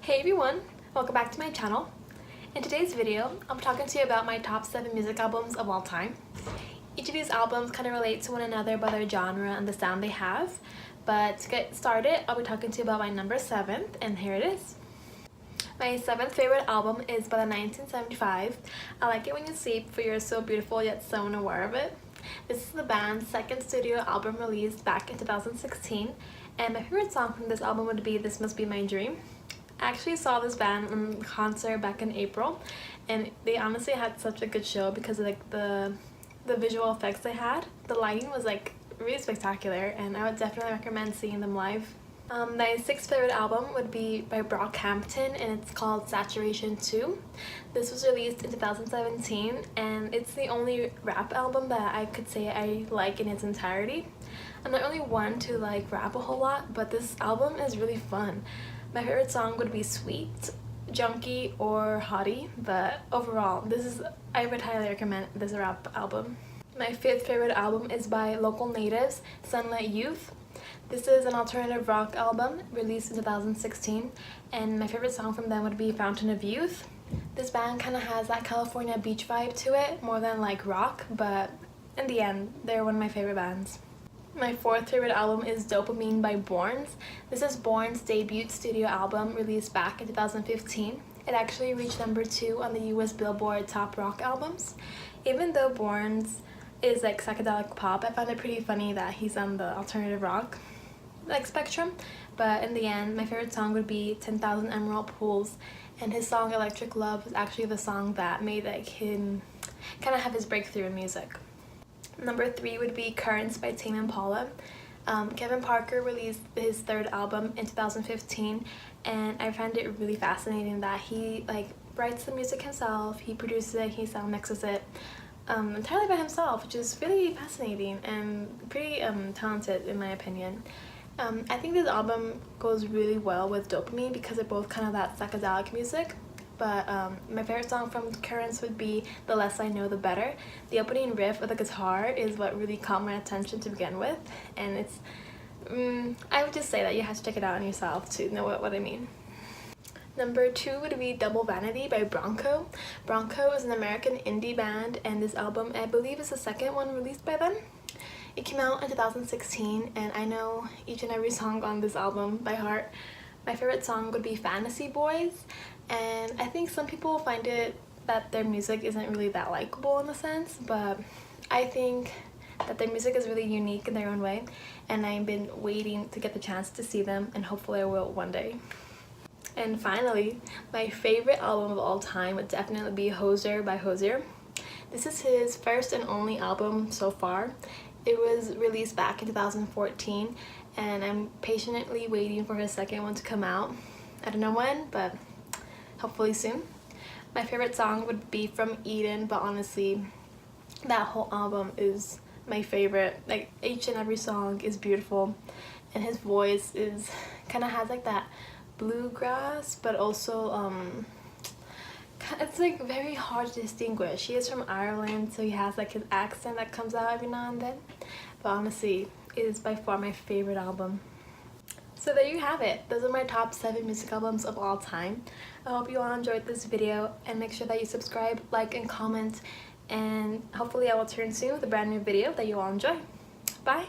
Hey everyone, welcome back to my channel. In today's video, I'm talking to you about my top 7 music albums of all time. Each of these albums kind of relate to one another by their genre and the sound they have. But to get started, I'll be talking to you about my number 7th, and here it is. My 7th favorite album is by the 1975, I Like It When You Sleep, For You're So Beautiful Yet So Unaware of It. This is the band's second studio album released back in 2016, and my favorite song from this album would be This Must Be My Dream. I actually saw this band in concert back in April, and they honestly had such a good show because of like the visual effects they had. The lighting was like really spectacular, and I would definitely recommend seeing them live. My 6th favorite album would be by Brockhampton, and it's called Saturation 2. This was released in 2017, and it's the only rap album that I could say I like in its entirety. I'm not really one to like rap a whole lot, but this album is really fun. My favorite song would be Sweet, Junkie, or Hottie, but overall, I would highly recommend this rap album. My 5th favorite album is by local natives, Sunlit Youth. This is an alternative rock album released in 2016, and my favorite song from them would be Fountain of Youth. This band kind of has that California beach vibe to it, more than like rock, but in the end, they're one of my favorite bands. My 4th favorite album is Dopamine by Borns. This is Borns' debut studio album released back in 2015. It actually reached number 2 on the US Billboard Top Rock Albums. Even though Borns is like psychedelic pop, I found it pretty funny that he's on the alternative rock like spectrum, but in the end, my favorite song would be 10,000 Emerald Pools, and his song Electric Love is actually the song that made like him kind of have his breakthrough in music. Number 3 would be Currents by Tame Impala. Kevin Parker released his 3rd album in 2015, and I found it really fascinating that he like writes the music himself, he produces it, he sound mixes it entirely by himself, which is really fascinating and pretty talented in my opinion. I think this album goes really well with Dopamine because they're both kind of that psychedelic music. But my favorite song from Currents would be The Less I Know The Better. The opening riff of the guitar is what really caught my attention to begin with, and it's I would just say that you have to check it out on yourself to know what I mean. Number 2 would be Double Vanity by Bronco. Bronco is an American indie band, and this album I believe is the second one released by them. It came out in 2016, and I know each and every song on this album by heart. My favorite song would be Fantasy Boys, and I think some people find it that their music isn't really that likable in a sense, but I think that their music is really unique in their own way, and I've been waiting to get the chance to see them, and hopefully I will one day. And finally, my favorite album of all time would definitely be Hozier by Hozier. This is his first and only album so far. It was released back in 2014, and I'm patiently waiting for his second one to come out. I don't know when, but hopefully soon. My favorite song would be From Eden, but honestly, that whole album is my favorite. Like, each and every song is beautiful, and his voice is kind of has like that bluegrass, but also it's like very hard to distinguish. He is from Ireland, so he has like his accent that comes out every now and then, but honestly, it is by far my favorite album. So there you have it. Those are my top 7 music albums of all time. I hope you all enjoyed this video, and make sure that you subscribe, like, and comment, and hopefully I will return soon with a brand new video that you all enjoy. Bye!